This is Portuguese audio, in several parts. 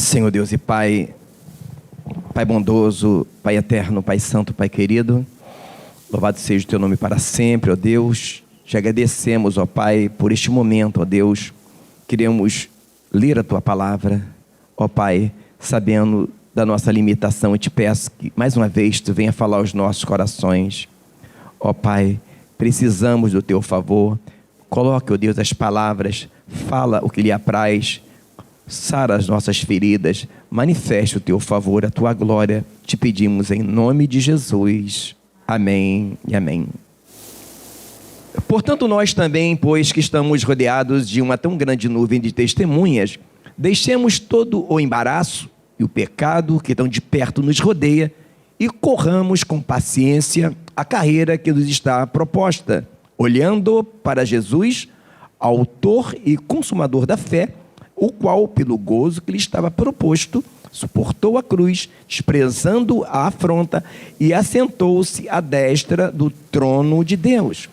Senhor Deus e Pai, Pai bondoso, Pai eterno, Pai santo, Pai querido, louvado seja o Teu nome para sempre, ó Deus. Te agradecemos, ó Pai, por este momento, ó Deus. Queremos ler a Tua palavra, ó Pai, sabendo da nossa limitação. Eu te peço que, mais uma vez, Tu venha falar aos nossos corações. Ó Pai, precisamos do Teu favor. Coloque, ó Deus, as palavras, fala o que lhe apraz, sara as nossas feridas, manifeste o Teu favor, a Tua glória. Te pedimos em nome de Jesus. Amém e amém. Portanto, nós também, pois que estamos rodeados de uma tão grande nuvem de testemunhas, deixemos todo o embaraço e o pecado que tão de perto nos rodeia e corramos com paciência a carreira que nos está proposta, olhando para Jesus, autor e consumador da fé, o qual, pelo gozo que lhe estava proposto, suportou a cruz, desprezando a afronta, e assentou-se à destra do trono de Deus.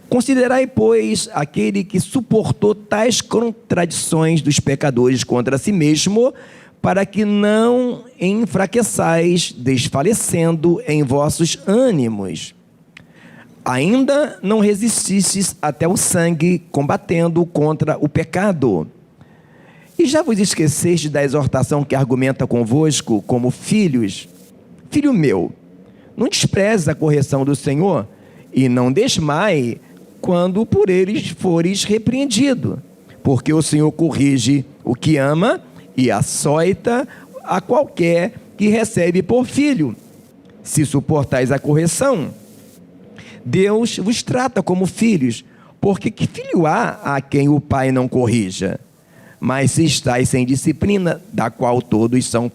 Considerai, pois, aquele que suportou tais contradições dos pecadores contra si mesmo, para que não enfraqueçais, desfalecendo em vossos ânimos. Ainda não resististes até o sangue, combatendo contra o pecado. E já vos esqueceste da exortação que argumenta convosco como filhos? Filho meu, não desprezes a correção do Senhor, e não desmaie quando por eles fores repreendido. Porque o Senhor corrige o que ama e açoita a qualquer que recebe por filho. Se suportais a correção, Deus vos trata como filhos, porque que filho há a quem o pai não corrija? Mas se estáis sem disciplina, da qual todos são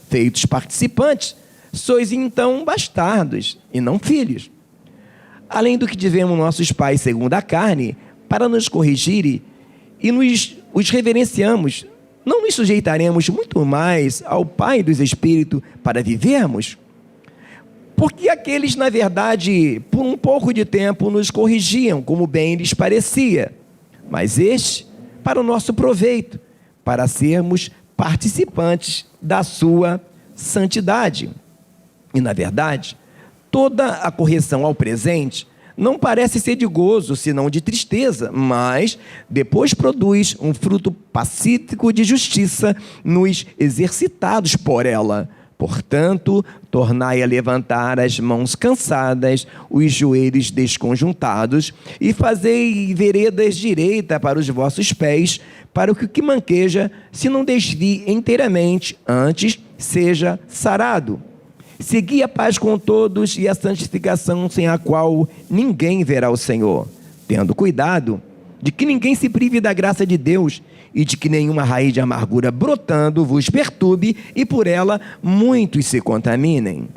feitos participantes, sois então bastardos e não filhos. Além do que tivemos nossos pais segundo a carne, para nos corrigirem e os reverenciamos, não nos sujeitaremos muito mais ao Pai dos Espíritos para vivermos? Porque aqueles, na verdade, por um pouco de tempo nos corrigiam, como bem lhes parecia, mas este, para o nosso proveito, para sermos participantes da sua santidade. E, na verdade, toda a correção ao presente não parece ser de gozo, senão de tristeza, mas depois produz um fruto pacífico de justiça nos exercitados por ela. Portanto, tornai a levantar as mãos cansadas, os joelhos desconjuntados, e fazei veredas direita para os vossos pés, para que o que manqueja se não desvie inteiramente, antes seja sarado. Segui a paz com todos e a santificação, sem a qual ninguém verá o Senhor, tendo cuidado de que ninguém se prive da graça de Deus e de que nenhuma raiz de amargura brotando vos perturbe e por ela muitos se contaminem.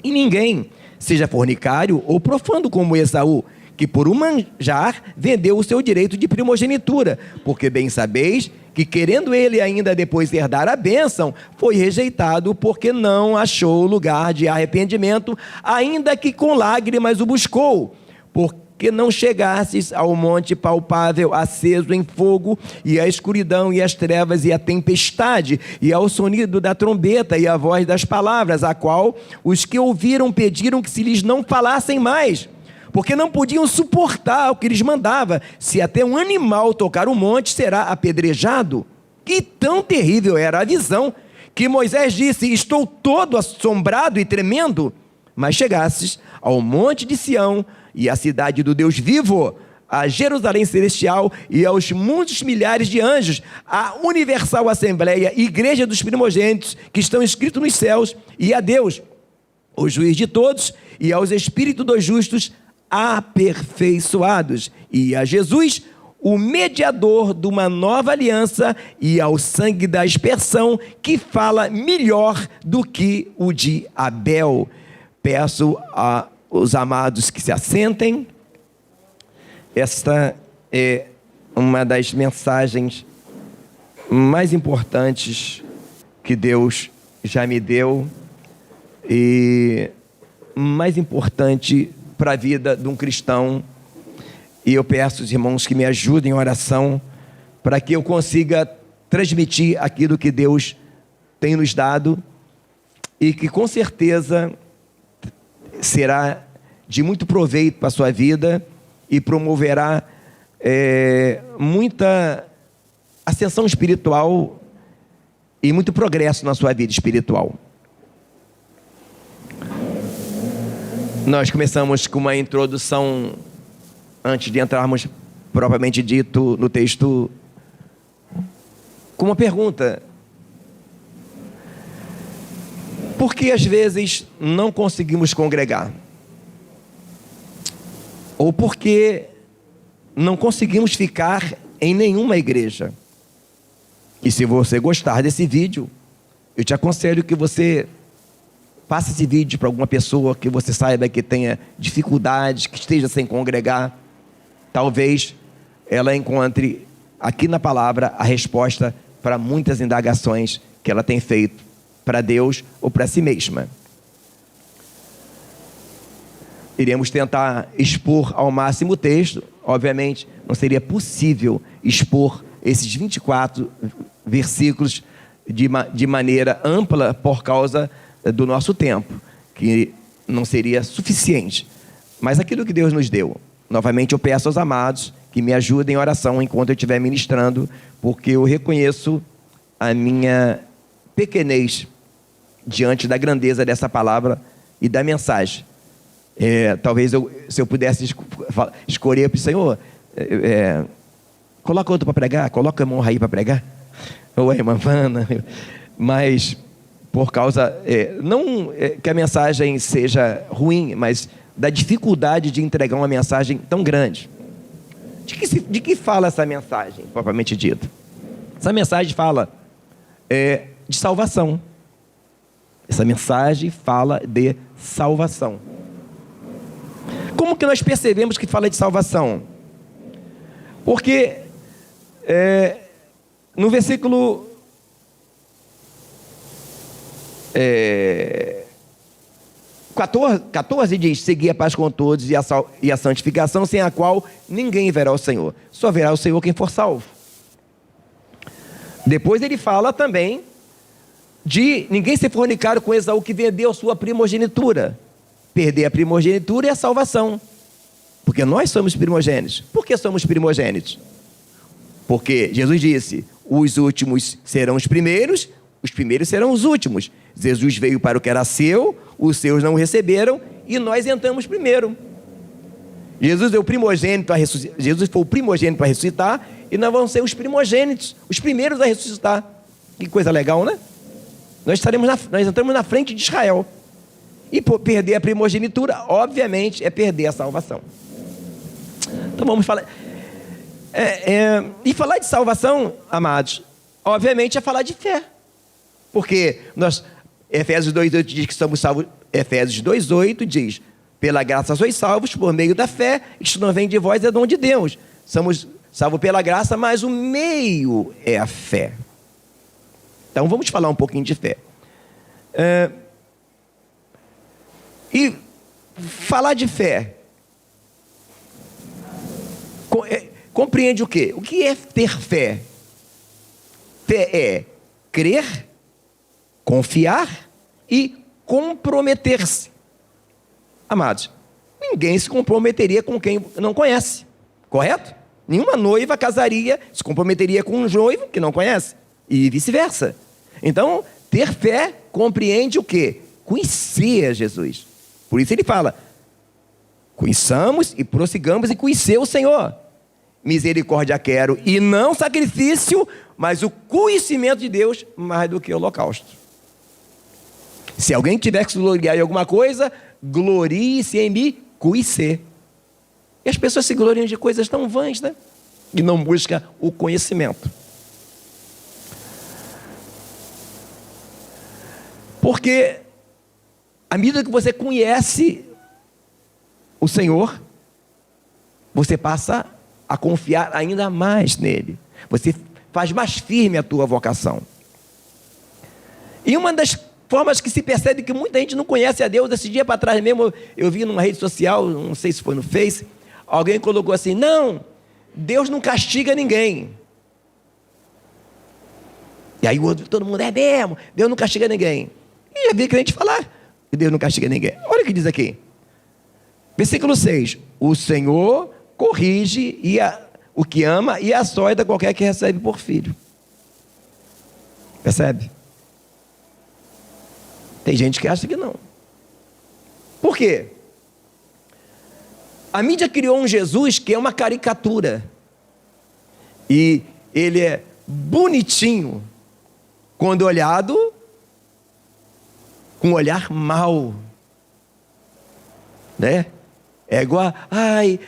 E ninguém seja fornicário ou profano como Esaú, que por um manjar vendeu o seu direito de primogenitura, porque bem sabeis que, querendo ele ainda depois herdar a bênção, foi rejeitado porque não achou lugar de arrependimento, ainda que com lágrimas o buscou, porque não chegasses ao monte palpável, aceso em fogo, e à escuridão, e às trevas, e à tempestade, e ao sonido da trombeta, e à voz das palavras, a qual os que ouviram pediram que se lhes não falassem mais, porque não podiam suportar o que lhes mandava. Se até um animal tocar o monte, será apedrejado. Que tão terrível era a visão, que Moisés disse: estou todo assombrado e tremendo. Mas chegasses ao monte de Sião, e à cidade do Deus vivo, a Jerusalém celestial, e aos muitos milhares de anjos, a universal assembleia, igreja dos primogênitos, que estão escritos nos céus, e a Deus, o juiz de todos, e aos espíritos dos justos, aperfeiçoados, e a Jesus, o mediador de uma nova aliança, e ao sangue da aspersão, que fala melhor do que o de Abel. Peço aos amados que se assentem. Esta é uma das mensagens mais importantes que Deus já me deu, e mais importante para a vida de um cristão, e eu peço aos irmãos que me ajudem em oração, para que eu consiga transmitir aquilo que Deus tem nos dado e que com certeza será de muito proveito para a sua vida e promoverá muita ascensão espiritual e muito progresso na sua vida espiritual. Nós começamos com uma introdução, antes de entrarmos propriamente dito no texto, com uma pergunta: por que às vezes não conseguimos congregar? Ou por que não conseguimos ficar em nenhuma igreja? E se você gostar desse vídeo, eu te aconselho que você passe esse vídeo para alguma pessoa que você saiba que tenha dificuldades, que esteja sem congregar. Talvez ela encontre aqui na palavra a resposta para muitas indagações que ela tem feito para Deus ou para si mesma. Iremos tentar expor ao máximo o texto. Obviamente, não seria possível expor esses 24 versículos de maneira ampla por causa do nosso tempo, que não seria suficiente. Mas aquilo que Deus nos deu, novamente eu peço aos amados que me ajudem em oração enquanto eu estiver ministrando, porque eu reconheço a minha pequenez diante da grandeza dessa palavra e da mensagem. Talvez se eu pudesse escolher para o Senhor, coloca outro para pregar, coloca a irmão Raí para pregar, ou a irmã Vana, mas por causa, não que a mensagem seja ruim, mas da dificuldade de entregar uma mensagem tão grande. De que fala essa mensagem, propriamente dita? Essa mensagem fala de salvação. Essa mensagem fala de salvação. Como que nós percebemos que fala de salvação? Porque no versículo 14 diz: segui a paz com todos e a santificação, sem a qual ninguém verá o Senhor. Só verá o Senhor quem for salvo. Depois ele fala também de ninguém ser fornicário com Esaú, que vendeu a sua primogenitura. Perder a primogenitura é a salvação, porque nós somos primogênitos. Por que somos primogênitos? Porque Jesus disse: os últimos serão os primeiros serão os últimos. Jesus veio para o que era seu, os seus não o receberam, e nós entramos primeiro. Jesus foi o primogênito para ressuscitar, e nós vamos ser os primogênitos, os primeiros a ressuscitar. Que coisa legal, né? Nós entramos na frente de Israel. E por perder a primogenitura, obviamente, é perder a salvação. Então vamos falar. E falar de salvação, amados, obviamente é falar de fé. Porque Efésios 2,8 diz que somos salvos. Efésios 2,8 diz: pela graça sois salvos por meio da fé, isto não vem de vós, é dom de Deus. Somos salvos pela graça, mas o meio é a fé. Então vamos falar um pouquinho de fé. E falar de fé compreende o quê? O que é ter fé? Fé é crer, confiar e comprometer-se. Amados, ninguém se comprometeria com quem não conhece, correto? Nenhuma noiva casaria, se comprometeria com um noivo que não conhece, e vice-versa. Então, ter fé compreende o quê? Conhecer Jesus. Por isso ele fala: conheçamos e prossigamos e conhecer o Senhor. Misericórdia quero e não sacrifício, mas o conhecimento de Deus mais do que o holocausto. Se alguém tiver que se gloriar em alguma coisa, glorie-se em me conhecer. E as pessoas se gloriam de coisas tão vãs, né? E não buscam o conhecimento. Porque à medida que você conhece o Senhor, você passa a confiar ainda mais nele. Você faz mais firme a tua vocação. E uma das formas que se percebe que muita gente não conhece a Deus, esse dia para trás mesmo, eu vi numa rede social, não sei se foi no Face, alguém colocou assim: não, Deus não castiga ninguém. E aí todo mundo, é mesmo, Deus não castiga ninguém. E já vi crente falar que Deus não castiga ninguém. Olha o que diz aqui. Versículo 6. O Senhor corrige o que ama e açoita qualquer que recebe por filho. Percebe? Tem gente que acha que não. Por quê? A mídia criou um Jesus que é uma caricatura. E ele é bonitinho quando olhado com um olhar mau. Né? É igual,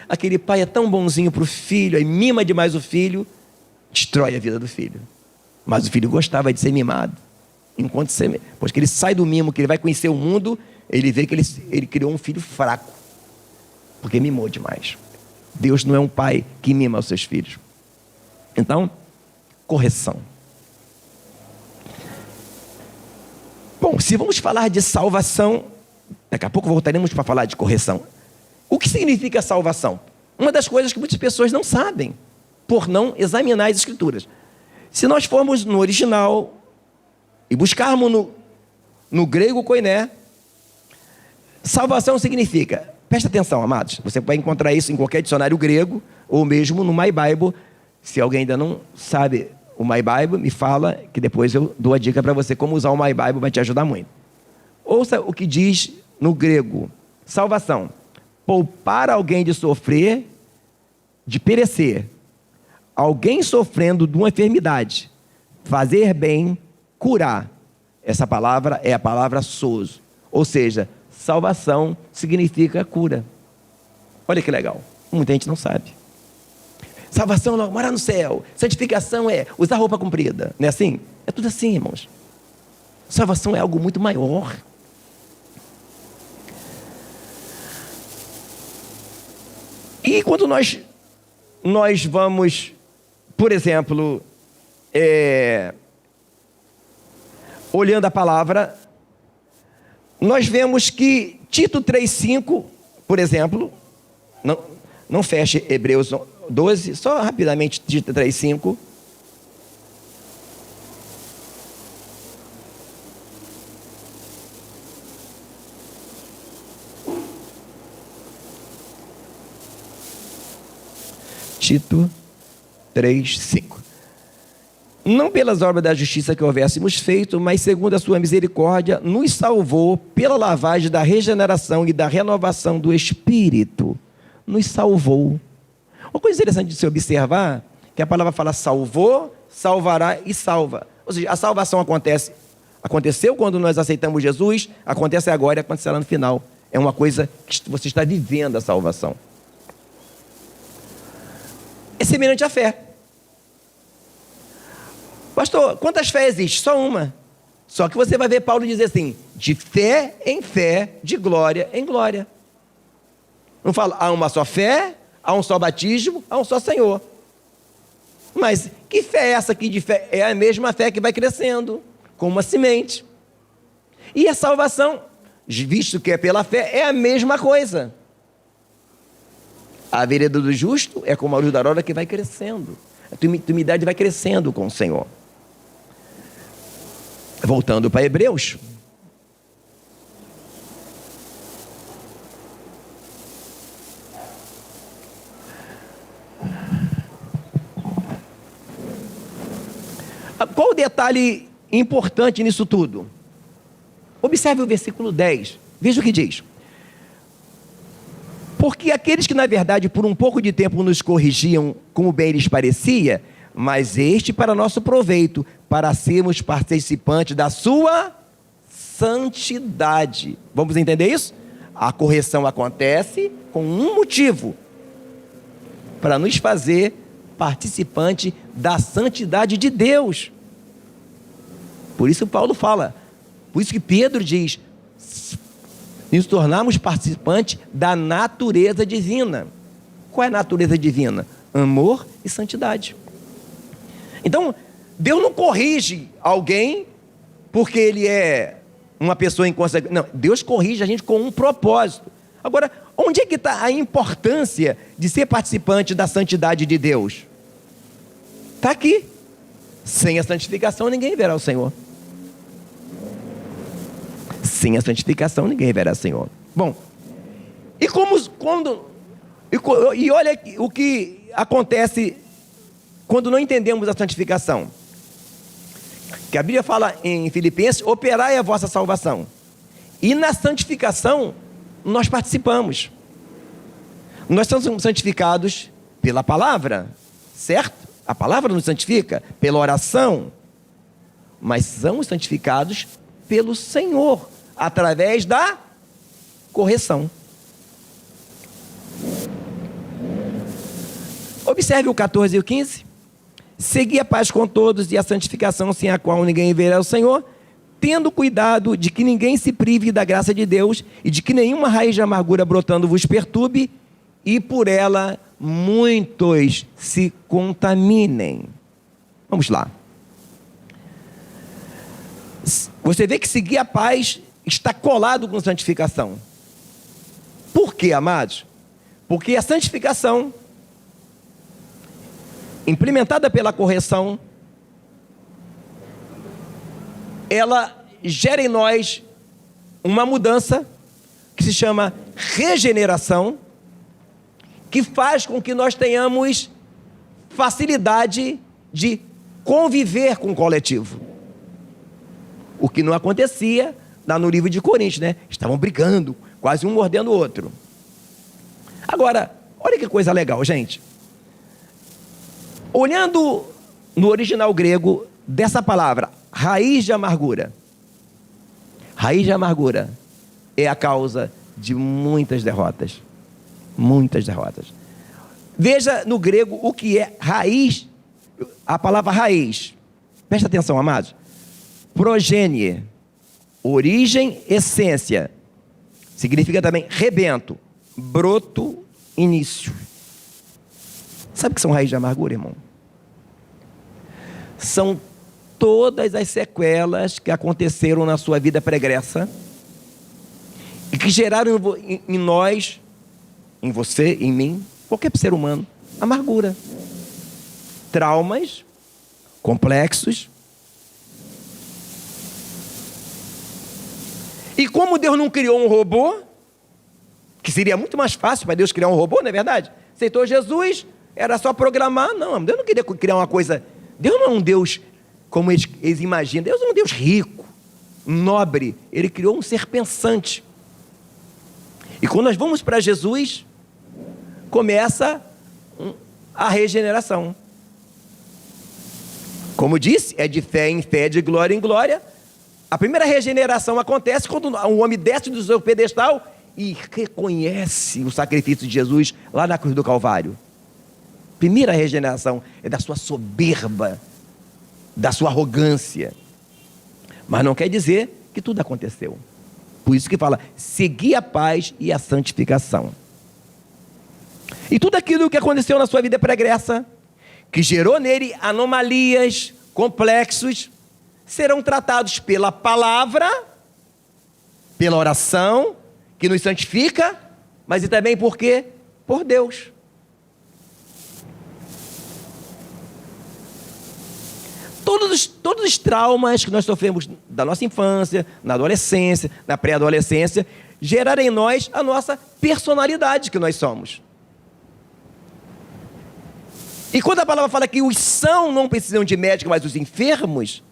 aquele pai é tão bonzinho para o filho, aí mima demais o filho, destrói a vida do filho. Mas o filho gostava de ser mimado. Pois que ele sai do mimo, que ele vai conhecer o mundo, ele vê que ele criou um filho fraco, porque mimou demais. Deus não é um pai que mima os seus filhos. Então, correção. Bom, se vamos falar de salvação, daqui a pouco voltaremos para falar de correção. O que significa salvação? Uma das coisas que muitas pessoas não sabem, por não examinar as Escrituras. Se nós formos no original e buscarmos no grego koiné, salvação significa, presta atenção, amados, você vai encontrar isso em qualquer dicionário grego, ou mesmo no My Bible. Se alguém ainda não sabe o My Bible, me fala, que depois eu dou a dica para você como usar o My Bible, vai te ajudar muito. Ouça o que diz no grego: salvação, poupar alguém de sofrer, de perecer, alguém sofrendo de uma enfermidade, fazer bem, curar. Essa palavra é a palavra sozo, ou seja, salvação significa cura. Olha que legal, muita gente não sabe. Salvação é morar no céu, santificação é usar roupa comprida, não é assim? É tudo assim, irmãos. Salvação é algo muito maior. E quando nós vamos, por exemplo, olhando a palavra, nós vemos que Tito 3,5, por exemplo, não feche Hebreus 12, só rapidamente Tito 3,5. Tito 3,5. Não pelas obras da justiça que houvéssemos feito, mas segundo a sua misericórdia, nos salvou pela lavagem da regeneração e da renovação do Espírito. Nos salvou. Uma coisa interessante de se observar, que a palavra fala salvou, salvará e salva. Ou seja, a salvação aconteceu quando nós aceitamos Jesus, acontece agora e acontecerá no final. É uma coisa que você está vivendo a salvação. É semelhante à fé. Pastor, quantas fés existem? Só uma. Só que você vai ver Paulo dizer assim: de fé, de glória em glória. Não fala, há uma só fé, há um só batismo, há um só Senhor. Mas que fé é essa aqui de fé? É a mesma fé que vai crescendo, como uma semente. E a salvação, visto que é pela fé, é a mesma coisa. A vereda do justo é como a luz da aurora que vai crescendo. A tua intimidade vai crescendo com o Senhor. Voltando para Hebreus. Qual o detalhe importante nisso tudo? Observe o versículo 10. Veja o que diz. Porque aqueles que, na verdade, por um pouco de tempo nos corrigiam como bem lhes parecia, mas este para nosso proveito, para sermos participantes da sua santidade. Vamos entender isso? A correção acontece com um motivo: para nos fazer participante da santidade de Deus. Por isso Paulo fala, por isso que Pedro diz, nos tornarmos participantes da natureza divina. Qual é a natureza divina? Amor e santidade. Então, Deus não corrige alguém porque ele é uma pessoa inconsequente. Não, Deus corrige a gente com um propósito. Agora, onde é que está a importância de ser participante da santidade de Deus? Está aqui. Sem a santificação, ninguém verá o Senhor. Sem a santificação, ninguém verá o Senhor. Bom, e olha o que acontece quando não entendemos a santificação. Que a Bíblia fala em Filipenses: operai a vossa salvação. E na santificação, nós participamos. Nós somos santificados pela palavra, certo? A palavra nos santifica, pela oração. Mas somos santificados pelo Senhor, através da correção. Observe o 14 e o 15. Segui a paz com todos e a santificação, sem a qual ninguém verá o Senhor, tendo cuidado de que ninguém se prive da graça de Deus e de que nenhuma raiz de amargura brotando vos perturbe e por ela muitos se contaminem. Vamos lá. Você vê que seguir a paz está colado com santificação. Por quê, amados? Porque a santificação, implementada pela correção, ela gera em nós uma mudança que se chama regeneração, que faz com que nós tenhamos facilidade de conviver com o coletivo. O que não acontecia lá no livro de Coríntios, né? Estavam brigando, quase um mordendo o outro. Agora, olha que coisa legal, gente. Olhando no original grego dessa palavra, raiz de amargura. Raiz de amargura é a causa de muitas derrotas. Muitas derrotas. Veja no grego o que é raiz, a palavra raiz. Presta atenção, amados. Progenie, origem, essência. Significa também rebento, broto, início. Sabe o que são raiz de amargura, irmão? São todas as sequelas que aconteceram na sua vida pregressa e que geraram em nós, em você, em mim, qualquer ser humano, amargura. Traumas complexos. E como Deus não criou um robô, que seria muito mais fácil para Deus criar um robô, não é verdade? Aceitou Jesus, era só programar. Não, Deus não queria criar uma coisa. Deus não é um Deus como eles imaginam. Deus é um Deus rico, nobre. Ele criou um ser pensante. E quando nós vamos para Jesus, começa a regeneração. Como disse, é de fé em fé, de glória em glória. A primeira regeneração acontece quando um homem desce do seu pedestal e reconhece o sacrifício de Jesus lá na cruz do Calvário. Primeira regeneração é da sua soberba, da sua arrogância. Mas não quer dizer que tudo aconteceu. Por isso que fala, seguir a paz e a santificação. E tudo aquilo que aconteceu na sua vida pregressa, que gerou nele anomalias, complexos, serão tratados pela palavra, pela oração, que nos santifica, mas e também por quê? Por Deus. Todos os traumas que nós sofremos da nossa infância, na adolescência, na pré-adolescência, geraram em nós a nossa personalidade que nós somos. E quando a palavra fala que os sãos não precisam de médico, mas os enfermos,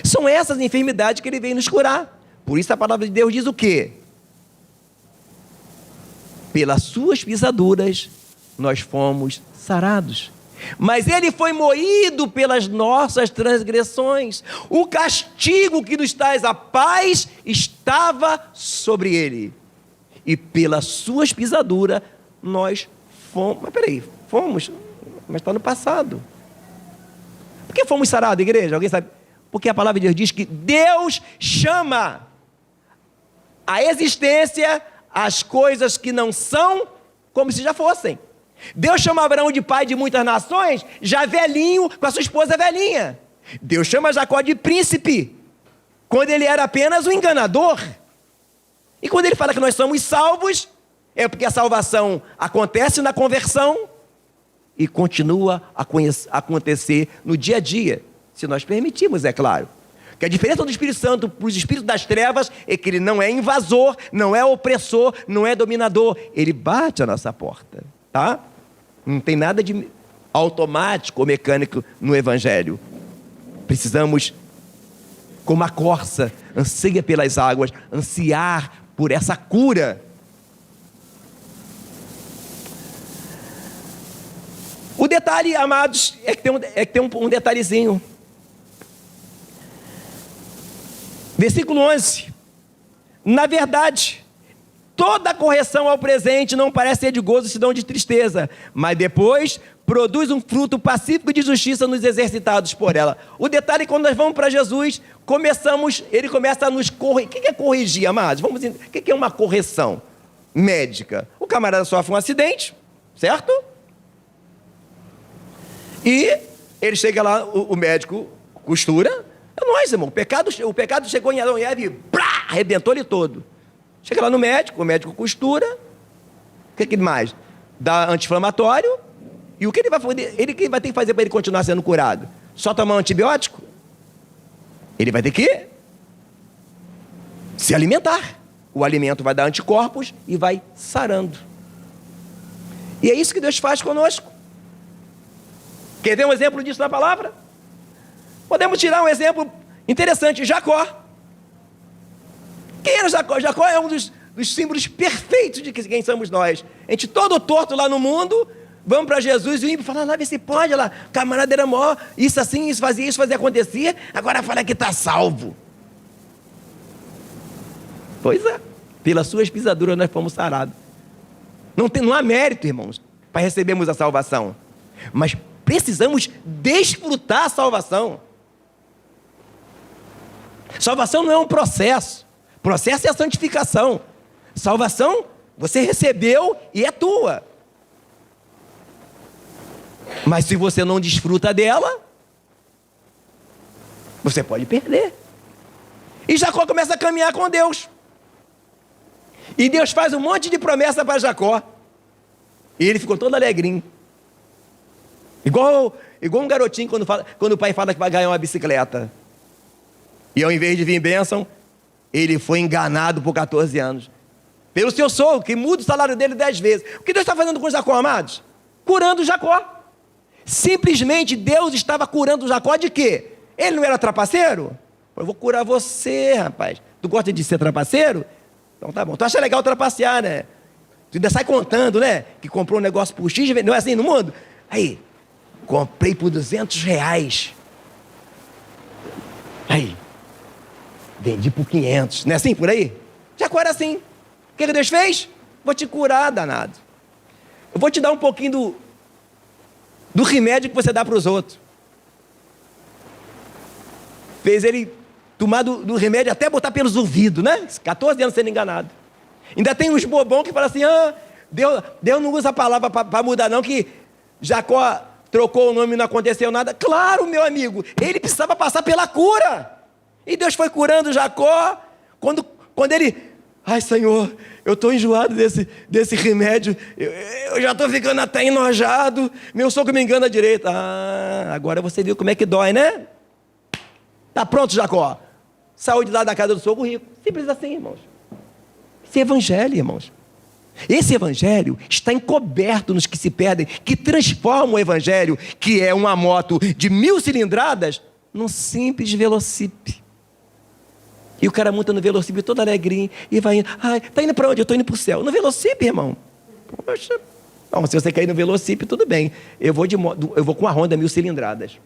são essas enfermidades que ele veio nos curar. Por isso a palavra de Deus diz o quê? Pelas suas pisaduras nós fomos sarados. Mas ele foi moído pelas nossas transgressões. O castigo que nos traz a paz estava sobre ele. E pelas suas pisaduras nós fomos. Mas peraí, fomos? Mas está no passado. Por que fomos sarados, igreja? Alguém sabe? Porque a palavra de Deus diz que Deus chama a existência as coisas que não são como se já fossem. Deus chama Abraão de pai de muitas nações, já velhinho, com a sua esposa velhinha. Deus chama Jacó de príncipe, quando ele era apenas um enganador. E quando ele fala que nós somos salvos, é porque a salvação acontece na conversão e continua a acontecer no dia a dia. Se nós permitirmos, é claro. Que a diferença do Espírito Santo para os espíritos das trevas é que ele não é invasor, não é opressor, não é dominador. Ele bate a nossa porta, tá? Não tem nada de automático ou mecânico no Evangelho. Precisamos, como a corça anseia pelas águas, ansiar por essa cura. O detalhe, amados, é que tem um detalhezinho. Versículo 11. Na verdade, toda correção ao presente não parece ser de gozo, senão de tristeza, mas depois produz um fruto pacífico de justiça nos exercitados por ela. O detalhe é que quando nós vamos para Jesus, ele começa a nos corrigir. O que é corrigir, amados? O que é uma correção médica? O camarada sofre um acidente, certo? E ele chega lá, o médico costura. É nóis, irmão. O pecado chegou em Adão e Eva e arrebentou ele todo. Chega lá no médico, o médico costura. O que mais? Dá anti-inflamatório. E o que ele vai fazer? Que vai ter que fazer para ele continuar sendo curado? Só tomar um antibiótico? Ele vai ter que se alimentar. O alimento vai dar anticorpos e vai sarando. E é isso que Deus faz conosco. Quer ver um exemplo disso na palavra? Podemos tirar um exemplo interessante. Jacó. Quem era Jacó? Jacó é um dos símbolos perfeitos de quem somos nós. A gente todo torto lá no mundo, vamos para Jesus e o ímpio fala, lá vê se pode, lá, camarada era mó, isso assim, isso fazia acontecer, agora fala que está salvo. Pois é, pelas suas pisaduras nós fomos sarados. Não há mérito, irmãos, para recebermos a salvação, mas precisamos desfrutar a salvação. Salvação não é um processo. Processo é a santificação. Salvação, você recebeu e é tua. Mas se você não desfruta dela, você pode perder. E Jacó começa a caminhar com Deus. E Deus faz um monte de promessa para Jacó. E ele ficou todo alegrinho. Igual um garotinho quando o pai fala que vai ganhar uma bicicleta. E ao invés de vir bênção, ele foi enganado por 14 anos. Pelo seu sogro, que muda o salário dele 10 vezes. O que Deus está fazendo com Jacó, amados? Curando Jacó. Simplesmente Deus estava curando Jacó de quê? Ele não era trapaceiro? Eu vou curar você, rapaz. Tu gosta de ser trapaceiro? Então tá bom. Tu acha legal trapacear, né? Tu ainda sai contando, né? Que comprou um negócio por X, não é assim no mundo? Aí, comprei por R$200. Aí, vendi por 500. Não é assim por aí? Jacó era assim. O que Deus fez? Vou te curar, danado. Eu vou te dar um pouquinho do remédio que você dá para os outros. Fez ele tomar do remédio até botar pelos ouvidos, né? 14 anos sendo enganado. Ainda tem uns bobão que falam assim, Deus não usa a palavra para mudar não, que Jacó trocou o nome e não aconteceu nada. Claro, meu amigo, ele precisava passar pela cura. E Deus foi curando Jacó, quando ele, ai Senhor, eu estou enjoado desse remédio, eu já estou ficando até enojado, meu sogro me engana direito. Agora você viu como é que dói, né? Tá pronto, Jacó. Saiu de lá da casa do sogro rico. Simples assim, irmãos. Esse é evangelho, irmãos. Esse evangelho está encoberto nos que se perdem, que transformam o evangelho, que é uma moto de 1000 cilindradas, num simples velocípede. E o cara monta no velocípede todo alegrinho e vai indo. Tá indo para onde? Eu estou indo para o céu. No velocípede, irmão. Poxa. Não, se você quer ir no velocípede, tudo bem. Eu vou com a Honda 1000 cilindradas.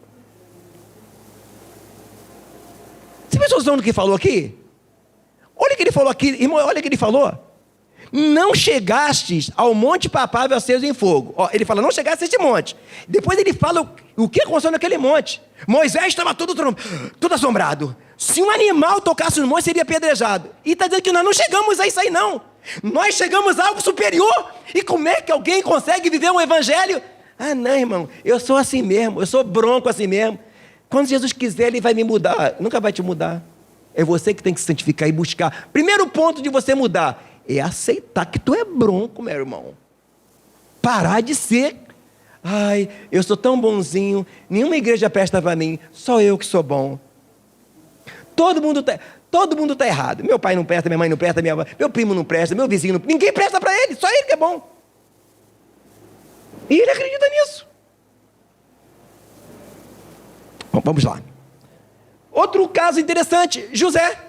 Você prestou atenção no que falou aqui? Olha o que ele falou aqui, irmão, olha o que ele falou. Não chegastes ao monte papável aceso em fogo. Ele fala, não chegaste a este monte. Depois ele fala o que aconteceu naquele monte. Moisés estava todo assombrado. Se um animal tocasse no monte, seria apedrejado. E está dizendo que nós não chegamos a isso aí, não. Nós chegamos a algo superior. E como é que alguém consegue viver um evangelho? Não, irmão, eu sou assim mesmo, eu sou bronco assim mesmo. Quando Jesus quiser, Ele vai me mudar. Nunca vai te mudar. É você que tem que se santificar e buscar. Primeiro ponto de você mudar é aceitar que tu é bronco, meu irmão. Parar de ser Ai, eu sou tão bonzinho, nenhuma igreja presta para mim, só eu que sou bom. Todo mundo tá errado. Meu pai não presta, minha mãe não presta, meu primo não presta, meu vizinho não presta. Ninguém presta para ele, só ele que é bom. E ele acredita nisso. Bom, vamos lá. Outro caso interessante, José.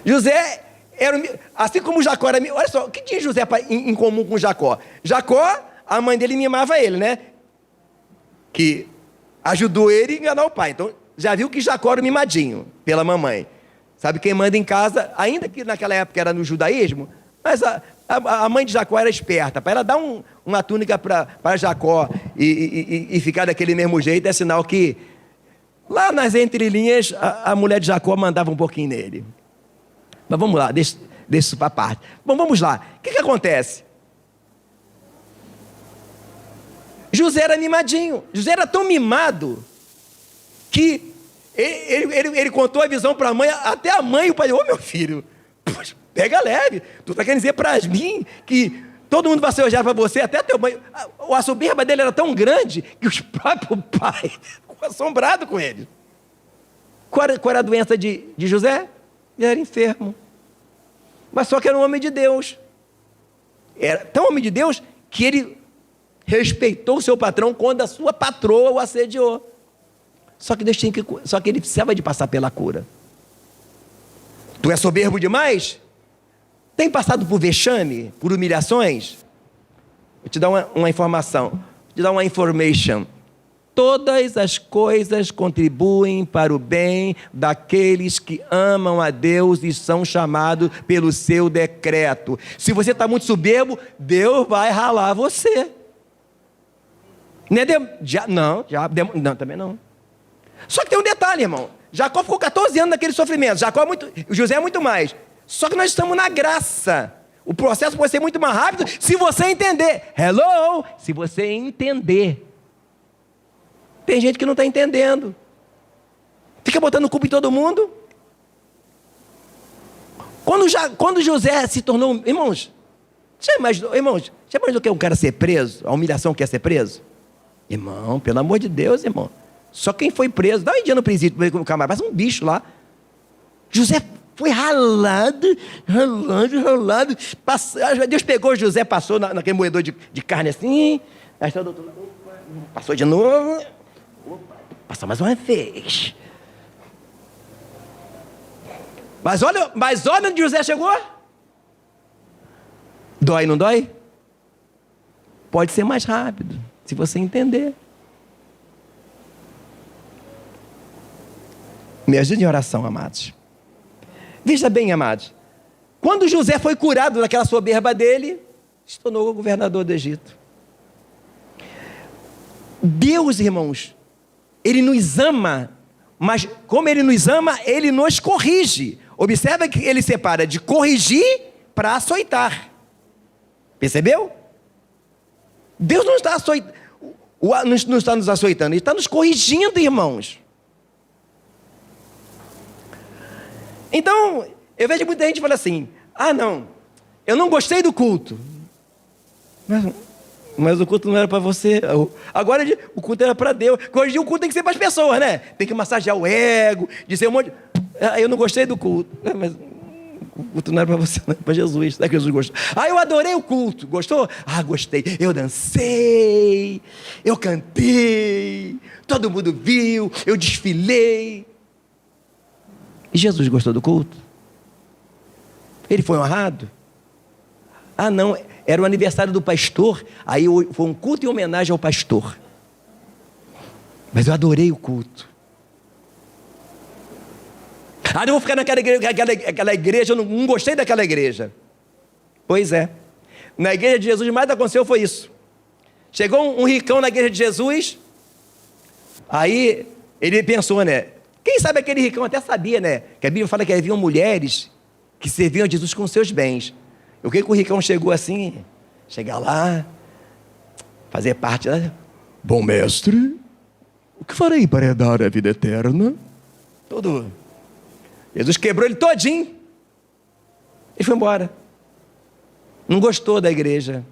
José era, assim como Jacó era... Olha só, o que tinha José em comum com Jacó? Jacó, a mãe dele mimava ele, né? Que ajudou ele a enganar o pai. Então, já viu que Jacó era mimadinho pela mamãe. Sabe quem manda em casa, ainda que naquela época era no judaísmo, mas a mãe de Jacó era esperta. Para ela dar uma túnica para Jacó e ficar daquele mesmo jeito, é sinal que lá nas entrelinhas a mulher de Jacó mandava um pouquinho nele. Mas vamos lá, deixa isso para parte. Bom, vamos lá. O que acontece? José era mimadinho. José era tão mimado que ele contou a visão para a mãe, até a mãe e o pai, ô meu filho, poxa, pega leve. Tu está querendo dizer para mim que todo mundo vai se odiar para você, até teu mãe. A soberba dele era tão grande que os próprios pais ficam assombrados com ele. Qual era a doença de José? Ele era enfermo. Mas só que era um homem de Deus. Era tão homem de Deus que ele respeitou o seu patrão quando a sua patroa o assediou. Só que ele precisava de passar pela cura. Tu é soberbo demais? Tem passado por vexame, por humilhações? Vou te dar uma informação. Vou te dar uma information. Todas as coisas contribuem para o bem daqueles que amam a Deus e são chamados pelo seu decreto. Se você está muito soberbo, Deus vai ralar você. Não, também não. Só que tem um detalhe, irmão. Jacó ficou 14 anos naquele sofrimento. José é muito mais. Só que nós estamos na graça. O processo pode ser muito mais rápido se você entender. Hello? Se você entender. Tem gente que não está entendendo. Fica botando culpa em todo mundo. Quando José se tornou... Irmãos, já imaginou que é um cara ser preso? A humilhação que é ser preso? Irmão, pelo amor de Deus, irmão. Só quem foi preso, dá um dia no presídio, o camarada, parece um bicho lá. José foi ralado. Deus pegou José, passou naquele moedor de carne assim. Aí está o doutor, passou de novo. Passou mais uma vez. Mas olha onde José chegou. Dói, não dói? Pode ser mais rápido, se você entender. Me ajude em oração, amados. Veja bem, amados. Quando José foi curado daquela soberba dele, se tornou o governador do Egito. Deus, irmãos, Ele nos ama, mas como Ele nos ama, Ele nos corrige. Observa que Ele separa de corrigir para açoitar. Percebeu? Deus não está nos açoitando, Ele está nos corrigindo, irmãos. Então, eu vejo muita gente falar assim, não, eu não gostei do culto. Mas o culto não era para você. Agora o culto era para Deus. Hoje o culto tem que ser para as pessoas, né? Tem que massagear o ego, dizer um monte. Eu não gostei do culto. Mas o culto não era para você, não era para Jesus. Será que Jesus gostou? Eu adorei o culto. Gostou? Gostei. Eu dancei, eu cantei, todo mundo viu, eu desfilei. E Jesus gostou do culto? Ele foi honrado? Não, era o aniversário do pastor, aí foi um culto em homenagem ao pastor. Mas eu adorei o culto. Não vou ficar naquela igreja, eu não gostei daquela igreja. Pois é. Na igreja de Jesus, mais aconteceu foi isso. Chegou um ricão na igreja de Jesus, aí ele pensou, né? Quem sabe aquele ricão até sabia, né? Que a Bíblia fala que haviam mulheres que serviam a Jesus com seus bens. O que o ricão chegou assim? Chegar lá, fazer parte da... Bom mestre, o que farei para herdar a vida eterna? Tudo. Jesus quebrou ele todinho. Ele foi embora. Não gostou da igreja.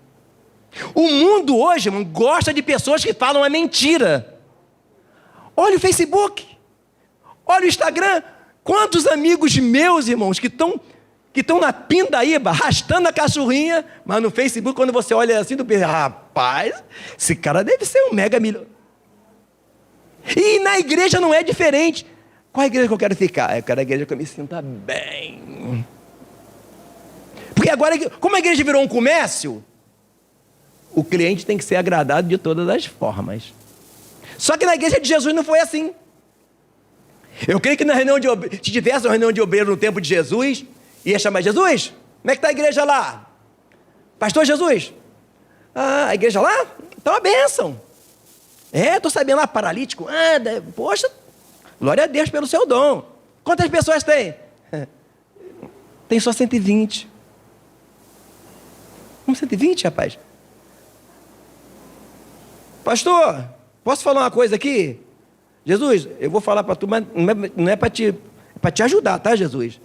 O mundo hoje, irmão, gosta de pessoas que falam a mentira. Olha o Facebook, olha o Instagram. Quantos amigos meus, irmãos, que estão na pindaíba, arrastando a cachorrinha, mas no Facebook, quando você olha assim, tu pensa, rapaz, esse cara deve ser um mega milionário. E na igreja não é diferente. Qual a igreja que eu quero ficar? Eu quero a igreja que eu me sinta bem. Porque agora, como a igreja virou um comércio, o cliente tem que ser agradado de todas as formas. Só que na igreja de Jesus não foi assim. Eu creio que na reunião se tivesse uma reunião de obreiro no tempo de Jesus, ia chamar Jesus, como é que está a igreja lá? Pastor Jesus, a igreja lá está uma bênção. Estou sabendo lá, paralítico, anda, poxa, glória a Deus pelo seu dom. Quantas pessoas tem? Tem só 120. Como 120, rapaz? Pastor, posso falar uma coisa aqui? Jesus, eu vou falar para tu, mas não é para te ajudar, tá, Jesus?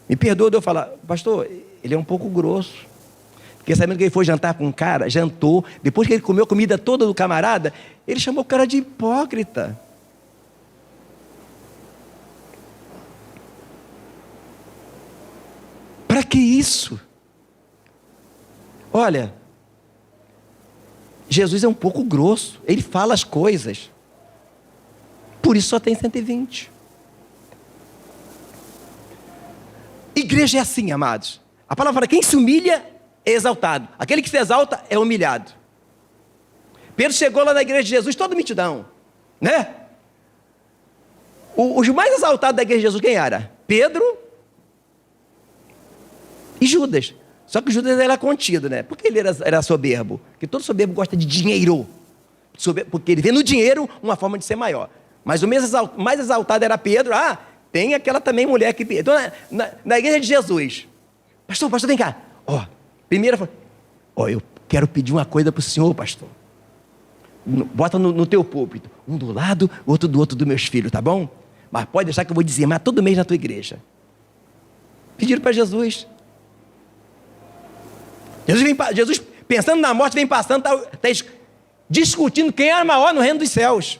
Me perdoa de eu falar, pastor, ele é um pouco grosso. Porque sabendo que ele foi jantar com um cara, jantou, depois que ele comeu a comida toda do camarada, ele chamou o cara de hipócrita. Para que isso? Olha, Jesus é um pouco grosso, ele fala as coisas. Por isso só tem 120. Igreja é assim, amados. A palavra fala, quem se humilha é exaltado. Aquele que se exalta é humilhado. Pedro chegou lá na igreja de Jesus, toda multidão, né? Os mais exaltados da igreja de Jesus, quem era? Pedro e Judas. Só que Judas era contido, né? Porque ele era soberbo. Porque todo soberbo gosta de dinheiro. Porque ele vê no dinheiro uma forma de ser maior. Mas o mais exaltado era Pedro. Tem aquela também mulher que... Então, na igreja de Jesus. Pastor, vem cá. Primeiro, eu quero pedir uma coisa para o senhor, pastor. Bota no teu púlpito. Um do lado, outro do outro dos meus filhos, tá bom? Mas pode deixar que eu vou dizimar todo mês na tua igreja. Pediram para Jesus. Jesus, pensando na morte, vem passando, está discutindo quem é maior no reino dos céus.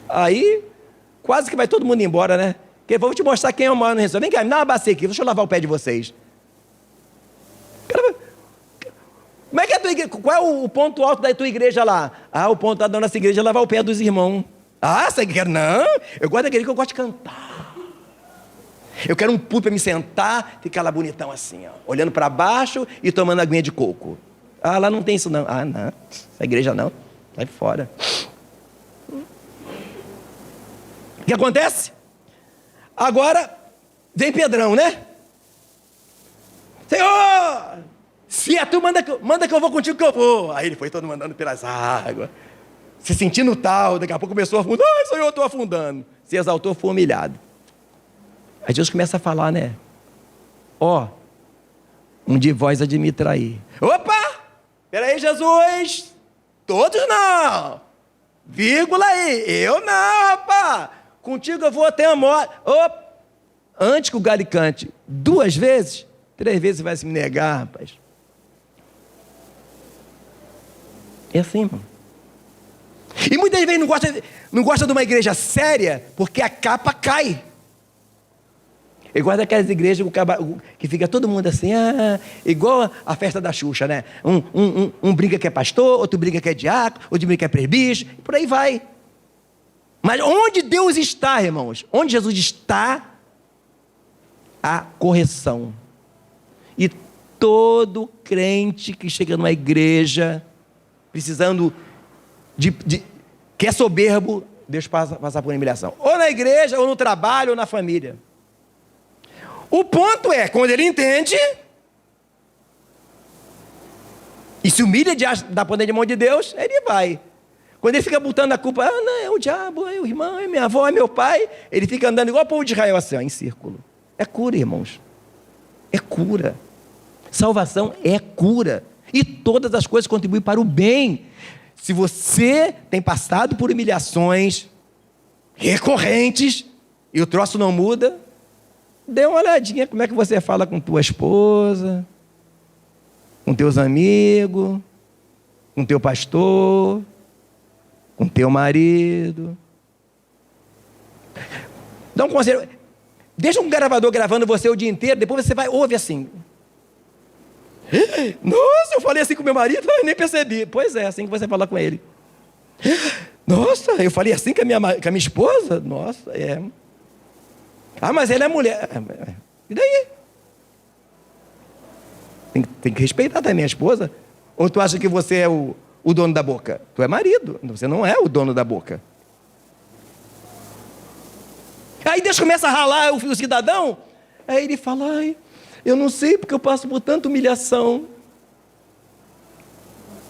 Aí, quase que vai todo mundo embora, né? Porque vou te mostrar quem é o maior no reino dos céus. Vem cá, me dá uma bacia aqui, deixa eu lavar o pé de vocês. Como é que é a tua igreja? Qual é o ponto alto da tua igreja lá? O ponto alto da nossa igreja é lavar o pé dos irmãos. Você quer? Não, eu gosto da igreja que eu gosto de cantar. Eu quero um púlpito para me sentar, ficar lá bonitão assim, olhando para baixo e tomando aguinha de coco. Lá não tem isso não. Não, essa igreja não, sai fora. O que acontece? Agora, vem Pedrão, né? Senhor, se é tu, manda que eu vou contigo que eu vou. Aí ele foi todo mandando pelas águas, se sentindo tal, daqui a pouco começou a afundar. Senhor, eu estou afundando. Se exaltou, foi humilhado. Aí Deus começa a falar, né? Um de vós há de me trair. Opa! Peraí, Jesus! Todos não! Vírgula aí! Eu não, rapaz! Contigo eu vou até a morte. Antes que o galo cante 2 vezes, 3 vezes você vai se me negar, rapaz. É assim, irmão. E muitas vezes não gosta de uma igreja séria, porque a capa cai. Eu gosto daquelas igrejas que fica todo mundo assim, igual a festa da Xuxa, né? Um brinca que é pastor, outro brinca que é diácono, outro brinca que é presbítero, e por aí vai. Mas onde Deus está, irmãos? Onde Jesus está, a correção. E todo crente que chega numa igreja, precisando que é soberbo, Deus passa por humilhação. Ou na igreja, ou no trabalho, ou na família. O ponto é, quando ele entende e se humilha da poder de mão de Deus, ele vai. Quando ele fica botando a culpa, não, é o diabo, é o irmão, é minha avó, é meu pai, ele fica andando igual o povo de Israel, assim, em círculo. É cura, irmãos. É cura. Salvação é cura. E todas as coisas contribuem para o bem. Se você tem passado por humilhações recorrentes e o troço não muda, dê uma olhadinha como é que você fala com tua esposa, com teus amigos, com teu pastor, com teu marido. Dá um conselho. Deixa um gravador gravando você o dia inteiro, depois você vai, ouve assim. Nossa, eu falei assim com meu marido, eu nem percebi. Pois é, assim que você fala com ele. Nossa, eu falei assim com a minha esposa? Nossa, é. Ah, mas ela é mulher. E daí? Tem que respeitar também a esposa. Ou tu acha que você é o dono da boca? Tu é marido, você não é o dono da boca. Aí Deus começa a ralar o cidadão. Aí ele fala, ai, eu não sei porque eu passo por tanta humilhação.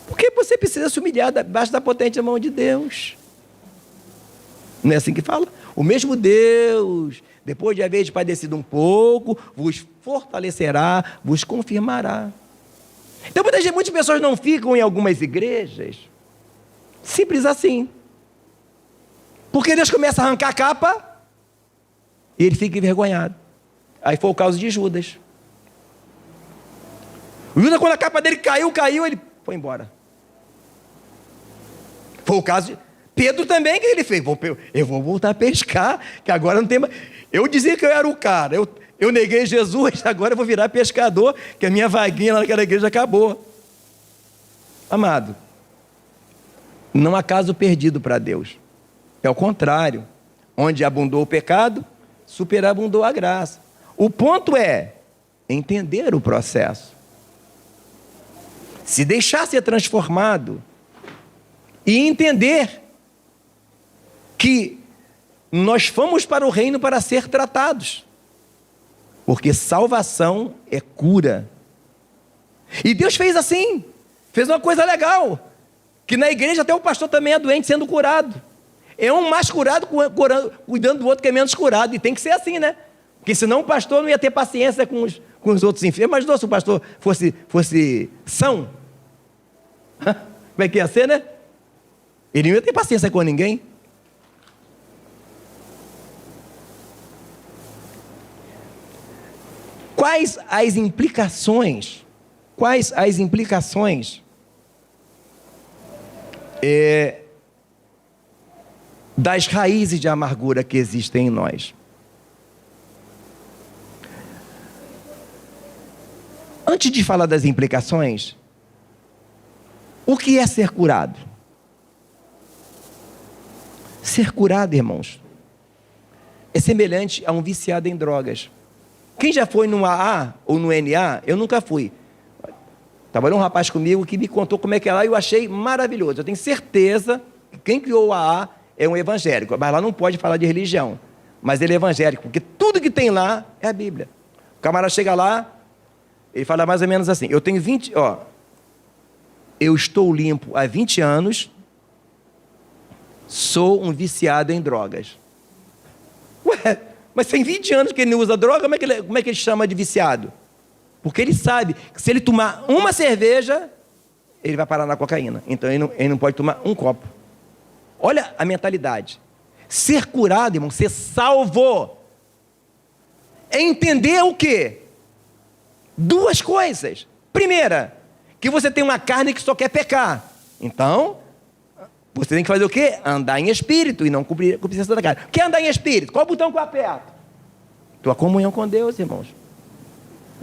Porque você precisa se humilhar debaixo da potente mão de Deus. Não é assim que fala? O mesmo Deus, depois de haver padecido um pouco, vos fortalecerá, vos confirmará. Então, muitas pessoas não ficam em algumas igrejas. Simples assim. Porque Deus começa a arrancar a capa e ele fica envergonhado. Aí foi o caso de Judas. Judas, quando a capa dele caiu, ele foi embora. Foi o caso de Pedro também, que ele fez. Eu vou voltar a pescar, que agora não tem mais. Eu dizia que eu era o cara, eu neguei Jesus, agora eu vou virar pescador, que a minha vaguinha lá naquela igreja acabou. Amado, não há caso perdido para Deus. É o contrário. Onde abundou o pecado, superabundou a graça. O ponto é entender o processo. Se deixar ser transformado e entender que nós fomos para o reino para ser tratados. Porque salvação é cura. E Deus fez assim, fez uma coisa legal, que na igreja até o pastor também é doente sendo curado. É um mais curado cuidando do outro que é menos curado. E tem que ser assim, né? Porque senão o pastor não ia ter paciência com os outros enfermos. Mas se o pastor fosse são, como é que ia ser, né? Ele não ia ter paciência com ninguém. Quais as implicações das raízes de amargura que existem em nós? Antes de falar das implicações, o que é ser curado? Ser curado, irmãos, é semelhante a um viciado em drogas. Quem já foi no AA ou no NA? Eu nunca fui. Trabalhou um rapaz comigo que me contou como é que é lá e eu achei maravilhoso. Eu tenho certeza que quem criou o AA é um evangélico. Mas lá não pode falar de religião. Mas ele é evangélico, porque tudo que tem lá é a Bíblia. O camarada chega lá, ele fala mais ou menos assim, eu tenho 20... eu estou limpo há 20 anos, sou um viciado em drogas. Ué, mas tem 20 anos que ele não usa droga, como é que ele chama de viciado? Porque ele sabe que se ele tomar uma cerveja, ele vai parar na cocaína. Então ele não pode tomar um copo. Olha a mentalidade. Ser curado, irmão, ser salvo, é entender o quê? Duas coisas. Primeira, que você tem uma carne que só quer pecar. Então, você tem que fazer o quê? Andar em espírito e não cumprir a concupiscência da carne. O que é andar em espírito? Qual botão que eu aperto? Tua comunhão com Deus, irmãos.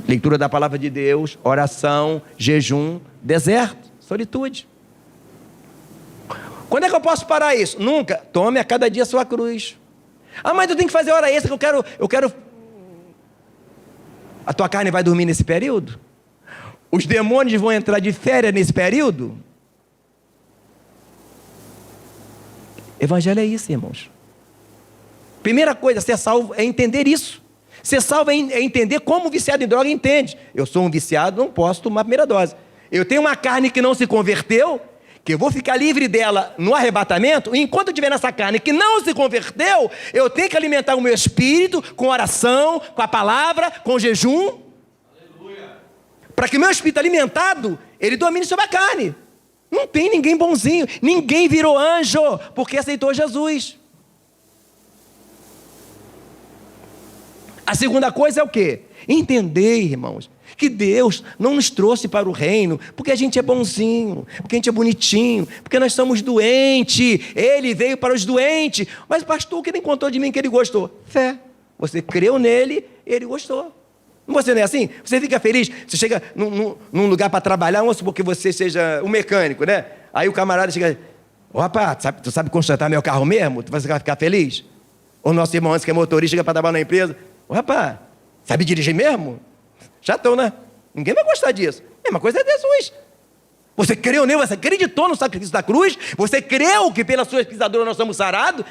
Leitura da palavra de Deus, oração, jejum, deserto, solitude. Quando é que eu posso parar isso? Nunca. Tome a cada dia a sua cruz. Ah, mas eu tenho que fazer hora extra que eu quero... A tua carne vai dormir nesse período? Os demônios vão entrar de férias nesse período? Evangelho é isso, irmãos. Primeira coisa, ser salvo é entender isso. Ser salvo é entender como o viciado em droga entende. Eu sou um viciado, não posso tomar a primeira dose. Eu tenho uma carne que não se converteu, que eu vou ficar livre dela no arrebatamento, e enquanto eu estiver nessa carne que não se converteu, eu tenho que alimentar o meu espírito com oração, com a palavra, com jejum, para que o meu espírito alimentado, ele domine sobre a carne. Não tem ninguém bonzinho, ninguém virou anjo, porque aceitou Jesus. A segunda coisa é o quê? Entender, irmãos, que Deus não nos trouxe para o reino porque a gente é bonzinho, porque a gente é bonitinho, porque nós somos doentes. Ele veio para os doentes. Mas pastor, o que ele contou de mim que ele gostou? Fé. Você creu nele, ele gostou. Você não é assim? Você fica feliz, você chega num lugar para trabalhar, vamos supor que você seja um mecânico, né? Aí o camarada chega, ô rapaz, tu sabe consertar meu carro mesmo? Tu vai ficar feliz? Ou nosso irmão antes que é motorista, chega para trabalhar na empresa, ô rapaz, sabe dirigir mesmo? Chatão, né? Ninguém vai gostar disso. A mesma coisa é Jesus. Você creu nele, você acreditou no sacrifício da cruz, você creu que pela sua pisadura nós somos sarados,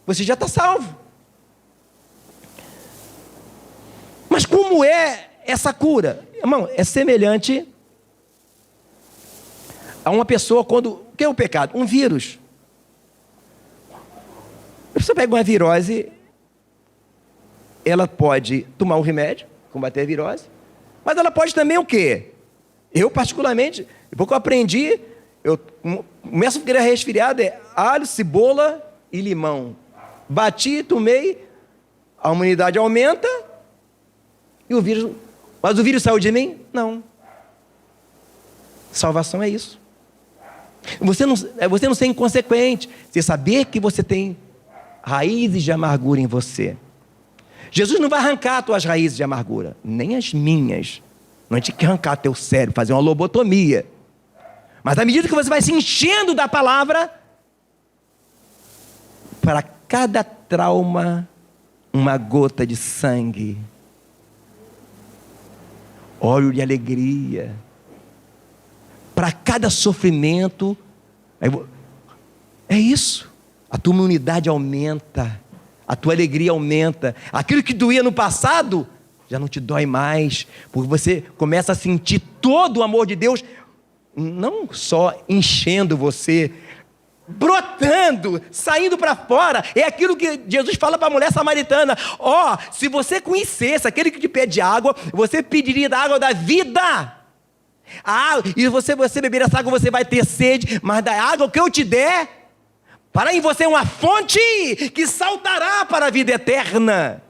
você já está salvo. Mas como é essa cura? Irmão, é semelhante a uma pessoa quando... O que é o pecado? Um vírus. A pessoa pega uma virose, ela pode tomar um remédio, combater a virose, mas ela pode também o quê? Eu, particularmente, depois que eu aprendi, eu começo a querer resfriado, é alho, cebola e limão. Bati, tomei, a imunidade aumenta, e o vírus... Mas o vírus saiu de mim? Não. Salvação é isso. Você não ser inconsequente. Você saber que você tem raízes de amargura em você. Jesus não vai arrancar as tuas raízes de amargura. Nem as minhas. Não é de que arrancar teu cérebro, fazer uma lobotomia. Mas à medida que você vai se enchendo da palavra, para cada trauma, uma gota de sangue. Óleo de alegria. Para cada sofrimento, é isso. A tua imunidade aumenta, a tua alegria aumenta. Aquilo que doía no passado, já não te dói mais, porque você começa a sentir todo o amor de Deus, não só enchendo você, brotando, saindo para fora. É aquilo que Jesus fala para a mulher samaritana: ó, se você conhecesse aquele que te pede água, você pediria da água da vida. E você beber essa água, você vai ter sede, mas da água que eu te der, para em você uma fonte que saltará para a vida eterna.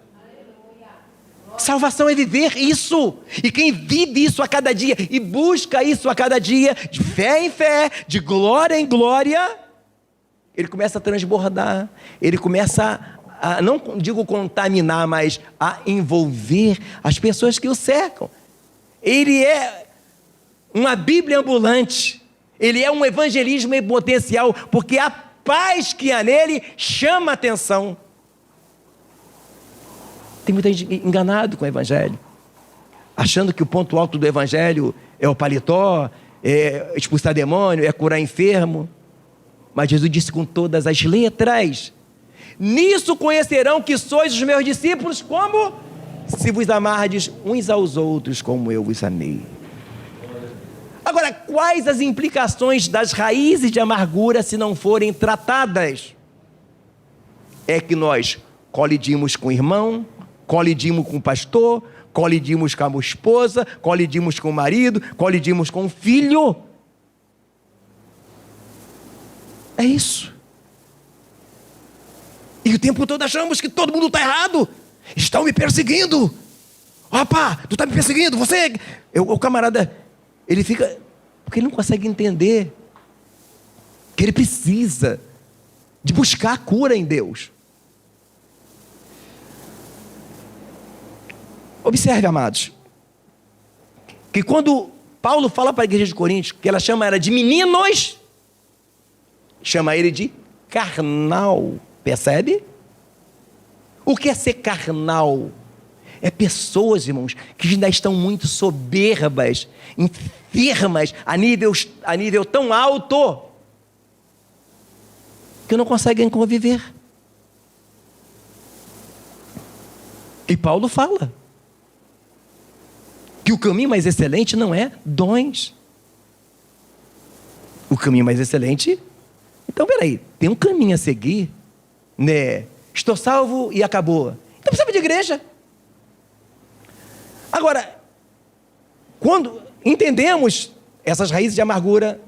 Salvação é viver isso, e quem vive isso a cada dia, e busca isso a cada dia, de fé em fé, de glória em glória, ele começa a transbordar, ele começa a, não digo contaminar, mas a envolver as pessoas que o cercam. Ele é uma Bíblia ambulante, ele é um evangelismo em potencial, porque a paz que há nele chama a atenção. Tem muita gente enganado com o evangelho, achando que o ponto alto do evangelho é o paletó, é expulsar demônio, é curar enfermo. Mas Jesus disse com todas as letras: nisso conhecerão que sois os meus discípulos, como? Se vos amardes uns aos outros como eu vos amei. Agora, quais as implicações das raízes de amargura se não forem tratadas? É que nós colidimos com o irmão, colidimos com o pastor, colidimos com a esposa, colidimos com o marido, colidimos com o filho. É isso. E o tempo todo achamos que todo mundo está errado. Estão me perseguindo. Opa, tu está me perseguindo, você... O camarada, ele fica... Porque ele não consegue entender que ele precisa de buscar a cura em Deus. Observe, amados, que quando Paulo fala para a igreja de Corinto, que ela chama ela de meninos, chama ele de carnal. Percebe? O que é ser carnal? É pessoas, irmãos, que ainda estão muito soberbas, enfermas, a nível tão alto, que não conseguem conviver. E Paulo fala que o caminho mais excelente não é dons. O caminho mais excelente... Então, peraí, tem um caminho a seguir, né? Estou salvo e acabou. Então precisa de igreja. Agora, quando entendemos essas raízes de amargura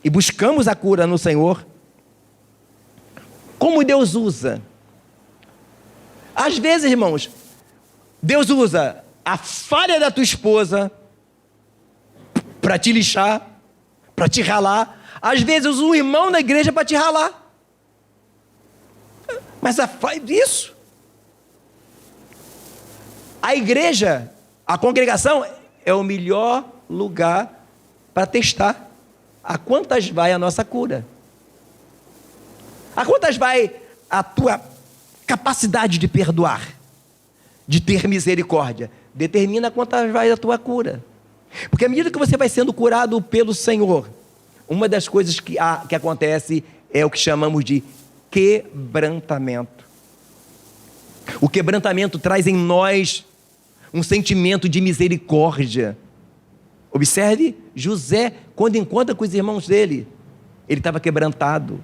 e buscamos a cura no Senhor, como Deus usa? Às vezes, irmãos, Deus usa a falha da tua esposa para te lixar, para te ralar. Às vezes usa um irmão na igreja para te ralar. Mas isso. A igreja, a congregação, é o melhor lugar para testar a quantas vai a nossa cura. A quantas vai a tua capacidade de perdoar, de ter misericórdia. Determina quantas vai a tua cura. Porque à medida que você vai sendo curado pelo Senhor, uma das coisas que acontece é o que chamamos de quebrantamento. O quebrantamento traz em nós um sentimento de misericórdia. Observe José, quando encontra com os irmãos dele, ele estava quebrantado.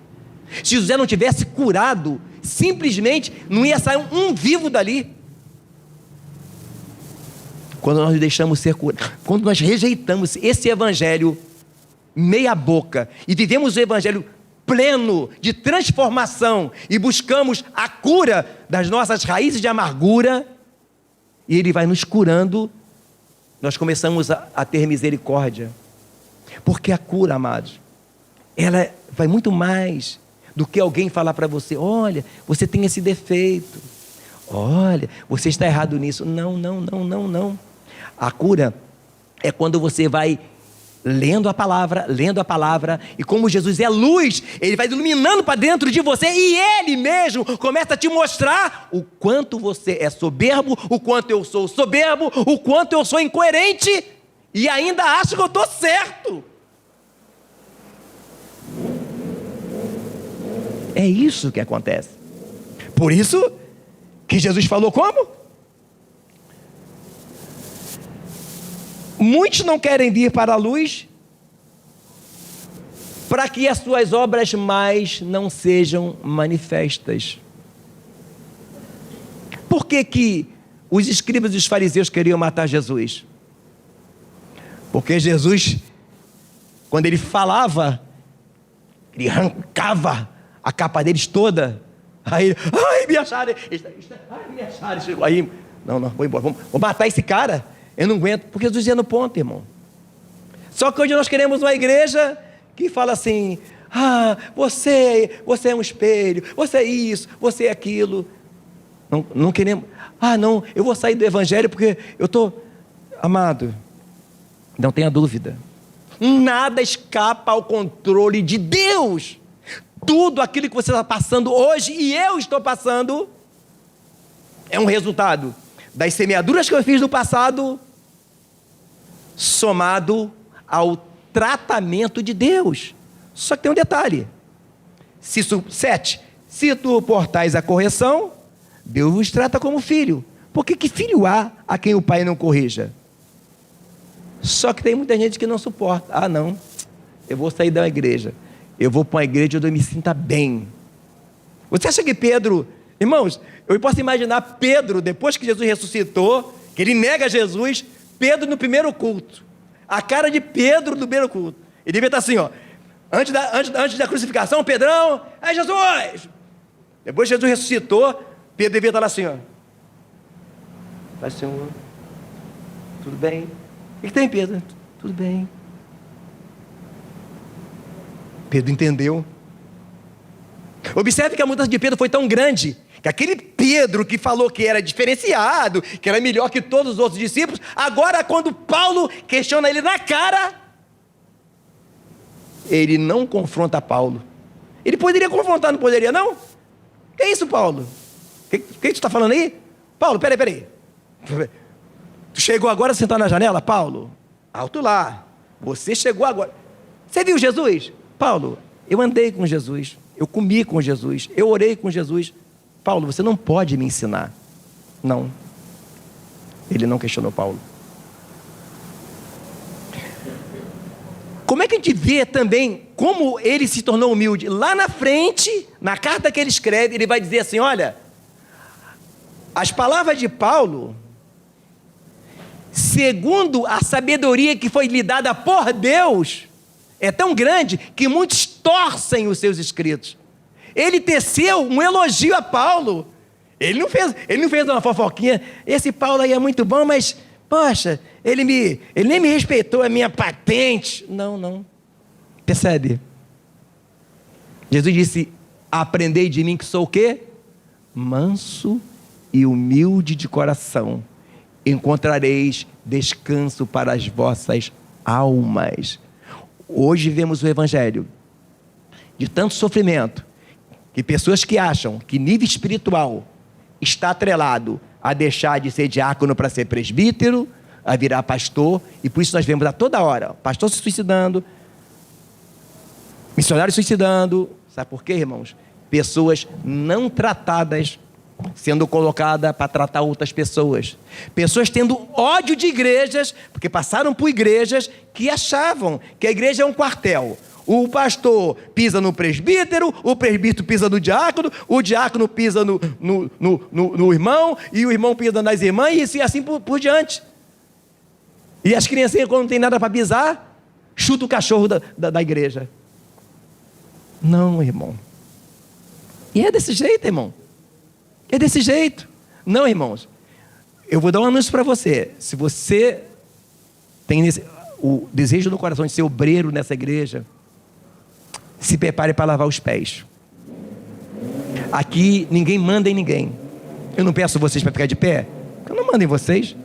Se José não tivesse curado, simplesmente não ia sair um vivo dali. Quando nós deixamos ser curados, quando nós rejeitamos esse evangelho meia boca e vivemos o evangelho pleno de transformação e buscamos a cura das nossas raízes de amargura, e ele vai nos curando, nós começamos a ter misericórdia. Porque a cura, amados, ela vai muito mais do que alguém falar para você: olha, você tem esse defeito, olha, você está errado nisso. Não. A cura é quando você vai lendo a palavra, e como Jesus é luz, ele vai iluminando para dentro de você, e ele mesmo começa a te mostrar o quanto você é soberbo, o quanto eu sou soberbo, o quanto eu sou incoerente, e ainda acho que eu estou certo. É isso que acontece. Por isso que Jesus falou como? Muitos não querem vir para a luz, para que as suas obras mais não sejam manifestas. Por que os escribas e os fariseus queriam matar Jesus? Porque Jesus, quando ele falava, ele arrancava a capa deles toda. Aí, me acharam, me acharam. Aí, não, vou embora, vou matar esse cara. Eu não aguento, porque Jesus ia no ponto, irmão. Só que hoje nós queremos uma igreja que fala assim: você é um espelho, você é isso, você é aquilo. Não queremos. Não, eu vou sair do evangelho porque eu estou... Amado, não tenha dúvida, nada escapa ao controle de Deus. Tudo aquilo que você está passando hoje, e eu estou passando, é um resultado das semeaduras que eu fiz no passado, somado ao tratamento de Deus. Só que tem um detalhe: se tu portais a correção, Deus vos trata como filho. Porque que filho há a quem o pai não corrija? Só que tem muita gente que não suporta. Não, eu vou sair da igreja, eu vou para uma igreja onde eu me sinta bem. Você acha que Pedro... Irmãos, eu posso imaginar Pedro, depois que Jesus ressuscitou, que ele nega Jesus, Pedro no primeiro culto. A cara de Pedro no primeiro culto. Ele devia estar assim, antes da crucificação, Pedrão, Jesus! Depois que Jesus ressuscitou, Pedro devia estar lá assim, Pai, Senhor, tudo bem? O que tem, Pedro? Tudo bem. Pedro entendeu. Observe que a mudança de Pedro foi tão grande, que aquele Pedro que falou que era diferenciado, que era melhor que todos os outros discípulos, agora quando Paulo questiona ele na cara, ele não confronta Paulo. Ele poderia confrontar, não poderia não? Que é isso, Paulo? O que tu está falando aí? Paulo, peraí. Tu chegou agora a sentar na janela, Paulo? Alto lá. Você chegou agora. Você viu Jesus? Paulo, eu andei com Jesus, eu comi com Jesus, eu orei com Jesus. Paulo, você não pode me ensinar. Não. Ele não questionou Paulo. Como é que a gente vê também como ele se tornou humilde? Lá na frente, na carta que ele escreve, ele vai dizer assim: olha, as palavras de Paulo, segundo a sabedoria que foi lhe dada por Deus, é tão grande que muitos torcem os seus escritos. Ele teceu um elogio a Paulo. Ele não fez uma fofoquinha. Esse Paulo aí é muito bom, mas Poxa, ele nem me respeitou a minha patente. Não. Percebe? Jesus disse, aprendei de mim que sou o quê? Manso e humilde de coração. Encontrareis descanso para as vossas almas. Hoje vemos o evangelho de tanto sofrimento, que pessoas que acham que nível espiritual está atrelado a deixar de ser diácono para ser presbítero, a virar pastor, e por isso nós vemos a toda hora, pastor se suicidando, missionário se suicidando. Sabe por quê, irmãos? Pessoas não tratadas sendo colocada para tratar outras pessoas. Pessoas tendo ódio de igrejas, porque passaram por igrejas que achavam que a igreja é um quartel. O pastor pisa no presbítero, o presbítero pisa no diácono, o diácono pisa no irmão, e o irmão pisa nas irmãs, e assim por diante. E as criancinhas, quando não tem nada para pisar, chuta o cachorro da igreja. Não, irmão. E é desse jeito, irmão. É desse jeito. Não, irmãos. Eu vou dar um anúncio para você. Se você tem o desejo no coração de ser obreiro nessa igreja, se prepare para lavar os pés. Aqui ninguém manda em ninguém. Eu não peço vocês para ficar de pé. Eu não mando em vocês.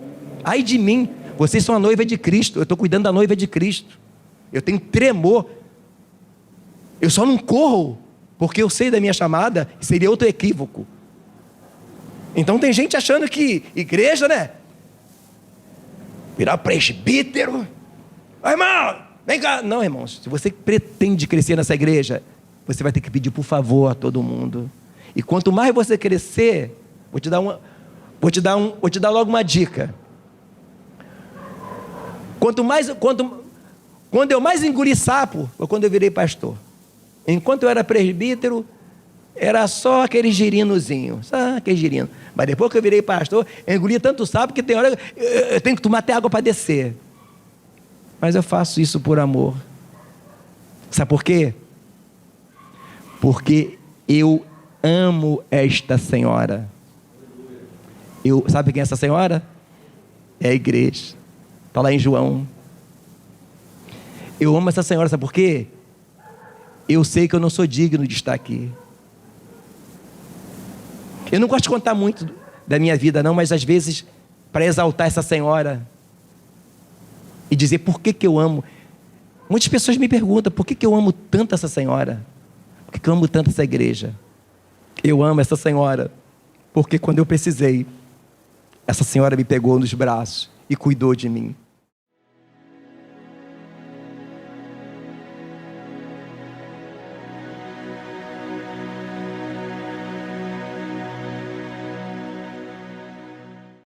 Ai de mim. Vocês são a noiva de Cristo. Eu estou cuidando da noiva de Cristo. Eu tenho tremor. Eu só não corro porque eu sei da minha chamada. Seria outro equívoco. Então tem gente achando que igreja, né? Virar presbítero. Irmão, vem cá. Não, irmãos. Se você pretende crescer nessa igreja, você vai ter que pedir por favor a todo mundo. E quanto mais você crescer, vou te dar logo uma dica. Quando eu mais engoli sapo, foi quando eu virei pastor. Enquanto eu era presbítero, era só aquele girinozinho, só aquele girino. Mas depois que eu virei pastor, eu engoli tanto sapo que tem hora eu tenho que tomar até água para descer. Mas eu faço isso por amor. Sabe por quê? Porque eu amo esta senhora. Sabe quem é essa senhora? É a igreja. Está lá em João. Eu amo essa senhora, sabe por quê? Eu sei que eu não sou digno de estar aqui. Eu não gosto de contar muito da minha vida não, mas às vezes, para exaltar essa senhora e dizer por que eu amo. Muitas pessoas me perguntam, por que eu amo tanto essa senhora? Por que eu amo tanto essa igreja? Eu amo essa senhora, porque quando eu precisei, essa senhora me pegou nos braços e cuidou de mim.